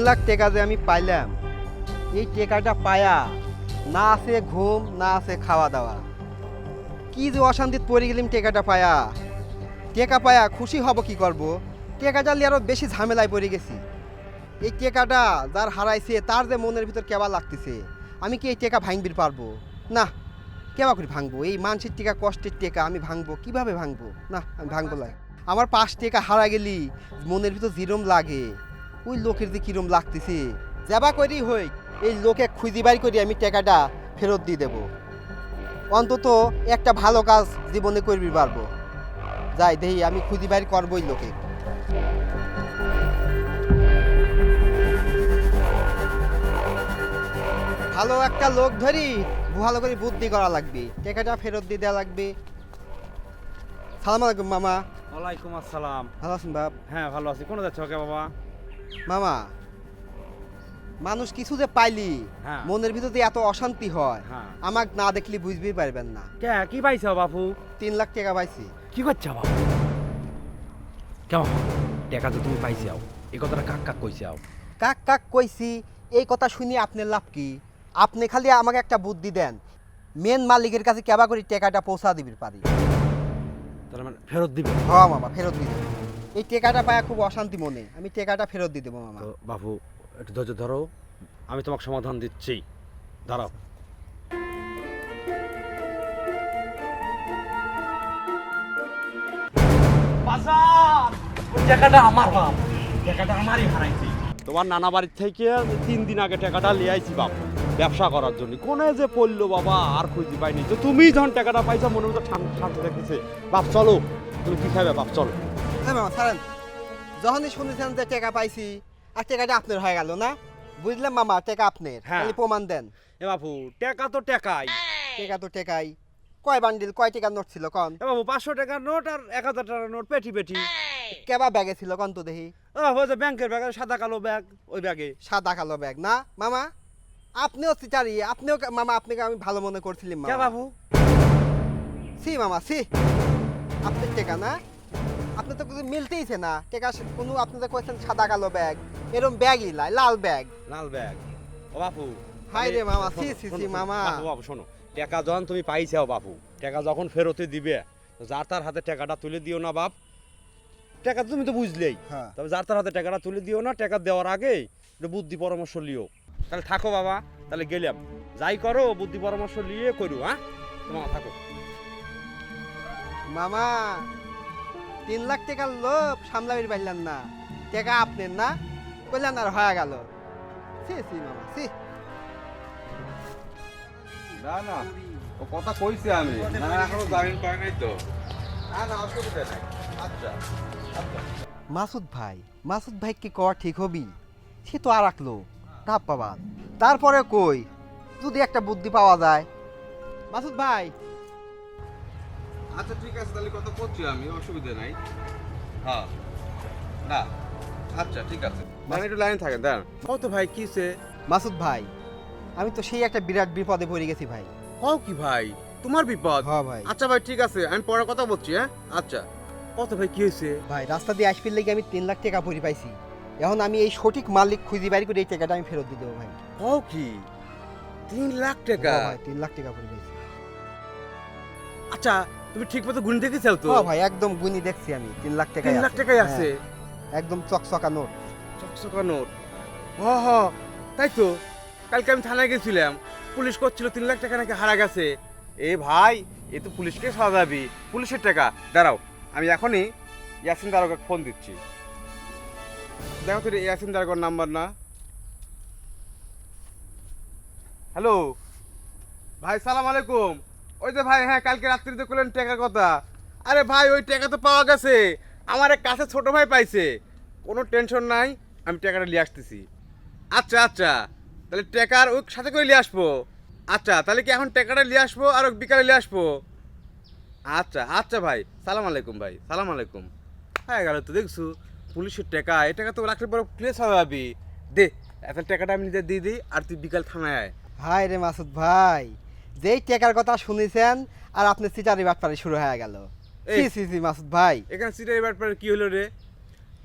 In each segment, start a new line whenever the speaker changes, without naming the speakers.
লাখ টাকা যে আমি পাইলাম, এই টাকাটা পায়া না আছে ঘুম, না আছে খাওয়া দাওয়া। কি যে অশান্তিতে পড়ে গেলাম টাকাটা পায়া। টাকা পায়া খুশি হব কি করব, টাকাটা নিয়ে আরো বেশি ঝামেলায় পড়ে গেছি। এই টাকাটা যার হারাইছে তার যে মনের ভিতর কেবা লাগতেছে, আমি কি এই টাকা ভাঙবির পারবো? না, কেবা করে ভাঙবো? এই মানসিক টাকা, কষ্টের টাকা আমি ভাঙবো কিভাবে? ভাঙবো না, আমি ভাঙবো না। আমার 5 টাকা হারা গেলি মনের ভিতর যেরম লাগে, ওই লোকের যে কিরম লাগতেছে, যাবা করি হই এই লোকে খুঁজি বাড়ি করি আমি টাকাটা ফেরত দিয়ে দেবো। অন্তত একটা ভালো কাজ জীবনে করবি পারবো। যাই দেখি, আমি খুঁজি বাড়ি করবোই লোকে। ভালো একটা লোক ধরি, ভালো করে বুদ্ধি করা লাগবে, টাকাটা ফেরত দিয়ে দেওয়া লাগবে। সালাম আলাইকুম মামা।
ওয়ালাইকুম আসসালাম।
ভালো আছেন বাপ?
হ্যাঁ ভালো আছি। কোন যাচ্ছ ওকে বাবা?
মামা, মানুষ কিছু যে পাইলি
হ্যাঁ।
মনের ভিতর যে এত অশান্তি হয়,
হ্যাঁ।
আমাকে না দেখলি বুঝতেই পারবেন না।
কে কি পাইছো বাপু?
3 লাখ টাকা পাইছি।
কি করছো বাপু? কেমন টাকা তো তুমি পাইছাও, এই কথাটা কাক কাক কইছাও?
কাক কাক কইছি, এই কথা শুনি আপনার লাভ কি? আপনি খালি আমাকে একটা বুদ্ধি দেন, মেন মালিকের কাছে কেবা করে টাকাটা পৌঁছা দিবির পারি।
তাহলে মানে ফেরত দিবে?
হ্যাঁ মামা, ফেরত দিয়ে দেবো। এই টাকাটা পায়া খুব অশান্তি মনে, আমি টাকাটা ফেরত দিয়ে দেবো মামা।
তো বাপু একটু ধৈর্য ধরো, আমি তোমাকে সমাধান দিচ্ছি। দাঁড়াও। টাকাটা আমার বাপ, টাকাটা আমারই হারাইছি। তোমার নানা বাড়ির থেকে 3 দিন আগে টাকাটা লিয়ে আইছি বাপ, ব্যবসা করার জন্য। কোনে যে পড়লো বাবা, আর খুঁজি পাইনি। তো তুমি যখন টাকাটা পাইছো মনে মতো শান্তি দেখেছে বাপ। চলো, তুমি কি খাবে বাপ? চলো।
হ্যাঁ মামা ছাড়েন, যখনই শুনেছেন যে টাকা পাইছি আর টাকাটা আপনার হয়ে গেল না, বুঝলাম মামা টাকা আপনার,
হ্যাঁ।
খালি প্রমাণ দেন।
এ বাপু টাকা তো টাকাই।
টাকা তো টাকাই। কয় বান্ডিল, কয় টাকার নোট ছিল কন?
এ বাবু 500 টাকার নোট আর 1000 টাকার নোট পেটি পেটি।
কেবা ব্যাগে ছিল কন তো দেখি?
ও ওই যে ব্যাংকের ব্যাগ, সাদা কালো ব্যাগ, ওই ব্যাগে।
সাদা কালো ব্যাগ না মামা? আপনিও চিটারি, আপনিও মামা, আপনাকে আমি ভালো মনে করছিলাম
কে
মামা।
বাবু?
সি মামা সি, আপনার টাকা না? আপনি তো কিছু মিলতেইছে না টাকা কোনো। আপনি তো কইছেন সাদা কালো ব্যাগ, এরকম ব্যাগই লাই, লাল ব্যাগ।
লাল ব্যাগ? ও বাপু
হাই রে মামা, সি
শোনো,
সি
শোনো,
সি মামা।
বাপু বাবু শোনো, টাকা যখন তুমি পাইছাও বাপু, টাকা যখন ফেরতে দিবে, তো যার তার হাতে টাকাটা তুলে দিও না বাপ। টাকা তুমি তো বুঝলেই,
হ্যাঁ।
তবে যার তার হাতে টাকাটা তুলে দিও না। টাকা দেওয়ার আগে একটু বুদ্ধি পরামর্শ লিও। তাহলে থাকো বাবা, তাহলে গেলাম। যাই করো বুদ্ধি পরামর্শ লিয়ে করু। হ্যাঁ তোমার থাকো
মামা। 3 লাখ টাকার লোভ সামলাবির পারলেন না, টাকা আপনার না কইলেন আর হয়ে গেল। সি সি মামা সি।
না না, ও কথা কইছি আমি। না এখনো জামিন পাই নাই তো। না না, অসুবিধা নাই। আচ্ছা আচ্ছা।
মাসুদ ভাই, মাসুদ ভাই কি কওয়া ঠিক হবি? সে তো আর রাখলো ধাপ পাবা। তারপরে কই যদি একটা বুদ্ধি পাওয়া যায়। মাসুদ ভাই,
আচ্ছা ঠিক আছে, তাহলে কথা করছি আমি, অসুবিধা নাই। হ্যাঁ না, আচ্ছা ঠিক আছে। মানে একটু লাইন থাকেন দাঁড়ান।
কত ভাই কিসে?
মাসুদ ভাই, আমি তো সেই একটা বিরাট বিপদে পড়ে গেছি ভাই।
কও কি ভাই, তোমার বিপদ?
হ্যাঁ ভাই।
আচ্ছা ভাই ঠিক আছে, আমি পরে কথা বলছি। হ্যাঁ আচ্ছা।
কত ভাই কি হয়েছে?
ভাই রাস্তা দিয়ে আসপির লেগে আমি 3 লাখ টাকা পরি পাইছি। এখন আমি এই সঠিক মালিক খুঁজি বাড়ি করে এই টাকাটা আমি ফেরত দিয়ে দেবো ভাই।
কও কি 3 লাখ টাকা?
হ্যাঁ ভাই, 3 লাখ টাকা পরি পাইছি।
আচ্ছা তুমি ঠিক মতো গুণ দেখেছাও তো?
হ্যাঁ ভাই, একদম গুনি দেখছি আমি, 3 লাখ টাকা।
3 লাখ টাকাই আছে?
একদম চকচকা নোট।
চকচকা নোট? হ হ তাই তো। কালকে আমি থানায় গেছিলাম, পুলিশ করছিল 3 লাখ টাকা নাকি হারা গেছে। এ ভাই, এ তো পুলিশকে সাজাবি, পুলিশের টাকা। দাঁড়াও, আমি এখনই ইয়াসিন দারোগাকে ফোন দিচ্ছি। দেখো তো ইয়াসিন দারোগার নাম্বার না। হ্যালো ভাই, সালাম আলাইকুম। ওই যে ভাই, হ্যাঁ কালকে রাত্রিতে করলেন টাকার কথা। আরে ভাই ওই টাকা তো পাওয়া গেছে, আমার এক কাছে ছোট ভাই পাইছে। কোনো টেনশন নাই, আমি টাকাটা নিয়ে আসতেছি। আচ্ছা আচ্ছা, তাহলে টাকার ওই সাথে করে নিয়ে আসবো। আচ্ছা তাহলে কি এখন টাকাটা নিয়ে আসবো আর বিকালে নিয়ে আসবো? আচ্ছা আচ্ছা ভাই, সালাম আলাইকুম ভাই, সালাম আলাইকুম। হ্যাঁ গেল তো, দেখছু পুলিশের টাকা, এই টাকা তো রাখলে পরে প্লেস হবে। দে এখন টাকাটা আমি নিজে দিয়ে দিই, আর তুই বিকাল থানায় আয়।
হাই রে মাসুদ ভাই, যেই টাকার কথা শুনেছেন আর আপনি সিটারি বাটপারি শুরু হয়ে গেল।
এই।
সি সি সি মাসুদ ভাই,
এখানে সিটের ব্যাপারে কি হলো রে?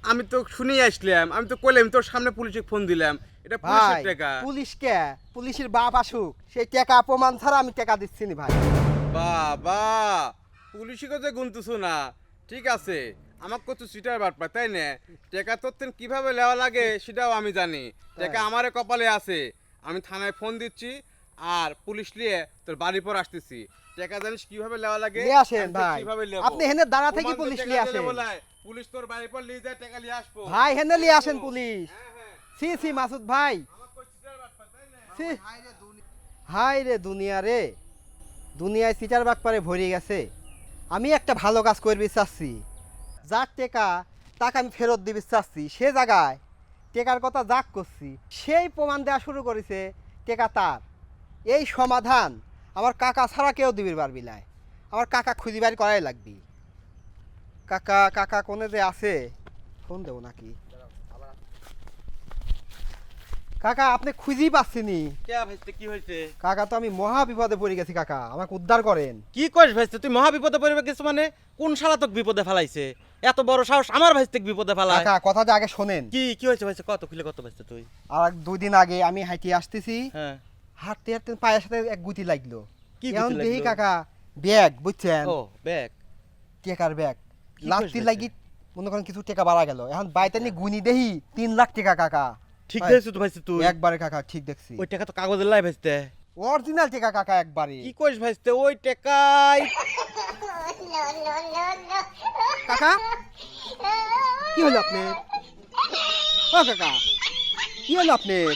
আমি তো শুনেই আসলাম, আমি তো কইলাম তোর সামনে পুলিশে ফোন দিলাম, এটা পুলিশের
ভাই
টাকা।
পুলিশ কে, পুলিশের বাপ আসুক, সেই টাকা প্রমাণ ছাড়া আমি টাকা দিচ্ছি না ভাই।
বাবা, পুলিশকে যে গুনতেছো না, ঠিক আছে, আমাকে কত সিটার বাটপা তাই না? টাকা তোর তেন কিভাবে নেওয়া লাগে সেটাও আমি জানি, টাকা আমারে কপালে আছে। আমি থানায় ফোন দিচ্ছি আর পুলিশ নিয়ে তোর বাড়ির পর আসতেছি। টাকা জানিস কিভাবে নেওয়া লাগে?
নিয়ে আসেন
আমি তোর
ভাই,
কিভাবে নেবো।
আপনি হেনে দাঁড়া থেকে
প্রমাণ তো
পুলিশ
টাকা
নিয়ে
দিলে
আসেন
বলে, পুলিশ তোর বাড়ির পর নিয়ে যায়, টাকা নিয়ে আসবো।
ভাই, হেনে নিয়ে আসেন পুলিশ। সি সি মাসুদ ভাই,
আমাকে কই সিটার বাটপা তাই না?
সি। হাই রে দুনিয়া রে, দুনিয়ায় সিটার বাটপারে ভরে গেছে। আমি একটা ভালো কাজ করবি চাচ্ছি, যার টেকা তাকে আমি ফেরত দিবি চাচ্ছি, সে জায়গায় টেকার কথা যাক করছি, সেই প্রমাণ দেওয়া শুরু করেছে টেকা তার। এই সমাধান আমার কাকা ছাড়া কেউ দিবির পারবি নাই, আমার কাকা খুঁজি বাড়ি করাই লাগবি। কাকা কাকা কোনে যে আছে, ফোন দেবো নাকি? কাকা আপনি খুঁজেই পাচ্ছিনি।
কে ভাইস্তে কি হয়েছে?
কাকা তো আমি মহা বিপদে পড়ে গেছি, কাকা আমাকে উদ্ধার করেন।
কি করিস ভাইস্তে? তুই মহা বিপদে পড়বে কিছু মানে? কোন শালা তোকে বিপদে ফেলাইছে? এত বড় সাহস আমার ভাইস্তে বিপদে ফেলায়?
কাকা কথাটা আগে শোনেন।
কি কি হয়েছে ভাইস্তে? কত খুলে কত ভাইস্তে তুই?
আর 2 দিন আগে আমি হাঁটি আসতেছি,
হ্যাঁ,
হাঁটতে হাঁটতে পায়ের সাথে এক গুতি লাগলো।
কি
এখন
গুতি
দেখি
লাগলো?
কাকা ব্যাগ, বুঝছেন,
ও ব্যাগ।
টেকার ব্যাগ
কি
লাগতে
করিস
লাগি মনে করেন কিছু টাকা বাড়া গেল। এখন বাইতে নিয়ে গুনি দেখি 3 লাখ টাকা। কাকা
ঠিক
ভাই,
দেখছিস তো ভাইস্তে তুই?
একবারে কাকা ঠিক দেখছি,
ওই টাকা তো কাগজের লাই ভাইস্তে।
অরিজিনাল টাকা কাকা একবারে।
কি করিস ভাইস্তে? ওই টাকাই
কাকা কি হলো আপনার? ও কাকা কি হলো আপনার?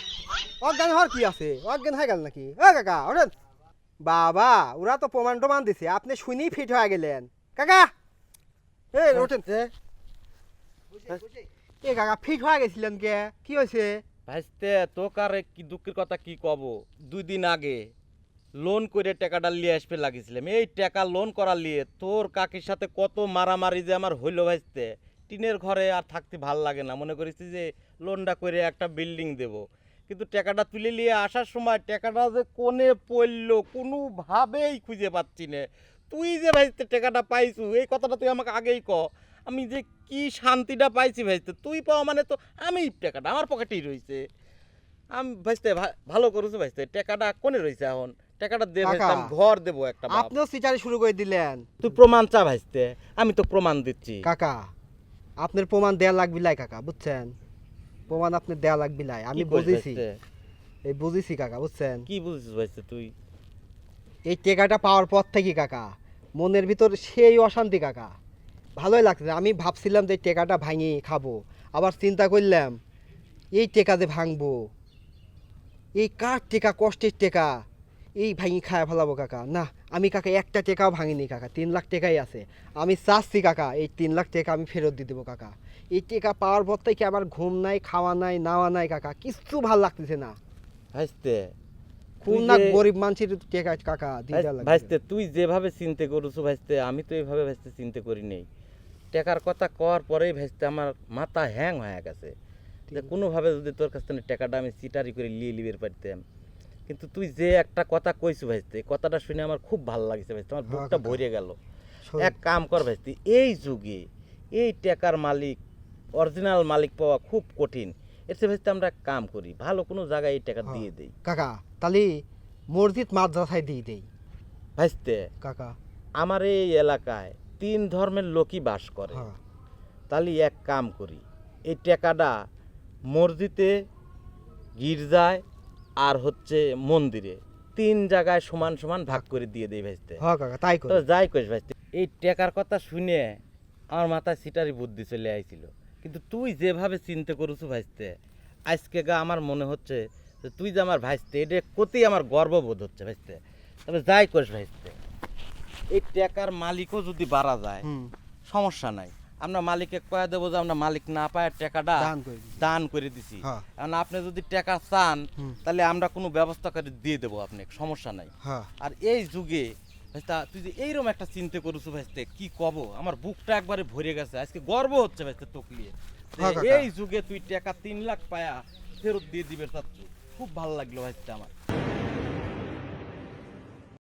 অজ্ঞান হওয়ার কি আছে? অজ্ঞান হয়ে গেল নাকি? ও কাকা ওঠেন। বাবা ওরা তো প্রমাণ টমান দিছে, আপনি শুনেই ফিট হয়ে গেলেন। কাকা এই ওঠেন। এ কাকা ফিট হয়ে গেছিলেন কে? কি হয়েছে?
ভাইস্তে তোকে আর কি দুঃখের কথা কি কব? 2 দিন আগে লোন করে টাকাটা নিয়ে আসবে লাগিয়েছিলাম। এই টাকা লোন করার লিয়ে তোর কাকির সাথে কত মারামারি যে আমার হইলো ভাইস্তে। টিনের ঘরে আর থাকতে ভাল লাগে না, মনে করেছি যে লোনটা করে একটা বিল্ডিং দেব, কিন্তু টাকাটা তুলে নিয়ে আসার সময় টাকাটা যে কোনে পড়লো কোনোভাবেই খুঁজে পাচ্ছি না। তুই যে ভাইস্তে টাকাটা পাইছু এই কথাটা তুই আমাকে আগেই ক। আমি যে কি শান্তিটা পাইছি ভাইস্তে, তুই পাওয়া মানে তো আমি টাকাটা আমার পকেটেই রয়েছে। আমি ভাইস্তে ভালো করেছো ভাইস্তে, টাকাটা কোনে রয়েছে এখন? টাকাটা দে ভাইস্তে, আমি
কাকা,
ঘর দেবো একটা বাপ।
আপনিও সিটারি শুরু করে দিলেন।
তুই প্রমাণ চা ভাইস্তে, আমি তো প্রমাণ দিচ্ছি।
কাকা আপনার প্রমাণ দেয়া লাগবি লাই কাকা, বুঝছেন, প্রমাণ আপনি দেয়া লাগবি লাই। আমি
কি করিস
বুঝেছি,
ভাইস্তে?
এই বুঝেছি কাকা, বুঝছেন।
কি বুঝছিস ভাইস্তে তুই?
এই টেকাটা পাওয়ার পর থেকে কাকা মনের ভিতর সেই অশান্তি কাকা, ভালোই লাগছে। আমি ভাবছিলাম যে টেকাটা ভাঙি খাবো, আবার চিন্তা করলাম এই টেকা যে ভাঙবো, এই কার টেকা, কষ্টের টেকা, এই ভাঙি খায় ফেলাবো কাকা। না আমি কাকা একটা টেকাও ভাঙিনি কাকা, 3 লাখ টাকাই আছে। আমি চাচ্ছি কাকা এই 3 লাখ টাকা আমি ফেরত দিয়ে দেবো কাকা। এই টেকা পাওয়ার পর থেকে আমার ঘুম নাই, খাওয়া নাই, নাওয়া নাই কাকা, কিচ্ছু ভাল লাগতেছে না।
ভাইস্তে
কোন
তুই
না
যে-
গরিব মানুষের টেকা কাকা দিতে লাগবে।
ভাইস্তে তুই যেভাবে চিন্তা করছো ভাইস্তে, আমি তো এইভাবে ভাইস্তে চিন্তা করি নেই। টাকার কথা কওয়ার পরেই ভাইস্তে আমার মাথা হ্যাং হয়ে গেছে যে কোনোভাবে যদি তোর কাছ থেকে টাকাটা আমি চিটারি করে লিয়ে লিবের পারতাম। কিন্তু তুই যে একটা কথা কইছু ভাইস্তে, কথাটা শুনে আমার খুব ভালো লাগছে ভাইস্তে, আমার
হ্যাঁ
বুকটা
কাকা।
ভরে গেল।
শোন,
এক কাম কর ভাইস্তে, এই যুগে এই টাকার মালিক, অরিজিনাল মালিক পাওয়া খুব কঠিন। এর চেয়ে ভাইস্তে আমরা এক কাম করি, ভালো কোনো জায়গায় এই টাকা
হ্যাঁ।
দিয়ে দেই।
কাকা তাহলে মসজিদ মাদ্রাসায় দিয়ে দেই
ভাইস্তে
কাকা।
আমার এই এলাকায় 3 ধর্মের লোকই বাস করে।
হ্যাঁ
তাহলে এক কাম করি, এই টাকাটা মসজিদে, গির্জায় আর হচ্ছে মন্দিরে 3 জায়গায় সমান সমান ভাগ করে দিয়ে দেই ভাইস্তে।
হ্যাঁ কাকা তাই
তো
করি।
যাই করিস ভাইস্তে, এই টাকার কথা শুনে আমার মাথায় সিটারি বুদ্ধি চলে আইছিল, কিন্তু তুই যেভাবে চিন্তা করছু ভাইস্তে, আজকে গা আমার মনে হচ্ছে যে তুই যে আমার ভাইস্তে, এটা কতই আমার গর্ববোধ হচ্ছে ভাইস্তে। তবে যাই করিস ভাইস্তে, এই টাকার মালিকও যদি বাড়া যায়
হুম,
সমস্যা নাই, আমরা মালিককে কয়ে দেবো যে আমরা মালিক না পায় টাকাটা
দান করে দিই।
দান করে দিছি।
হ্যাঁ।
কারণ আপনি যদি টাকা চান
হুম।
তাহলে আমরা কোনো ব্যবস্থা করে দিয়ে দেবো আপনাকে, সমস্যা নাই।
হ্যাঁ
আর এই যুগে ভাইস্তা তুই যে এইরকম একটা চিন্তা করছো ভাইস্তে, কি কব, আমার বুকটা একবারে ভরে গেছে, আজকে গর্ব হচ্ছে ভাইস্তে তকলিয়ে।
হ্যাঁ কাকা।
এই যুগে তুই টাকা 3 লাখ পায়া ফেরত দিয়ে দিবে চাচ্ছু, খুব ভালো লাগলো ভাইস্তে আমার।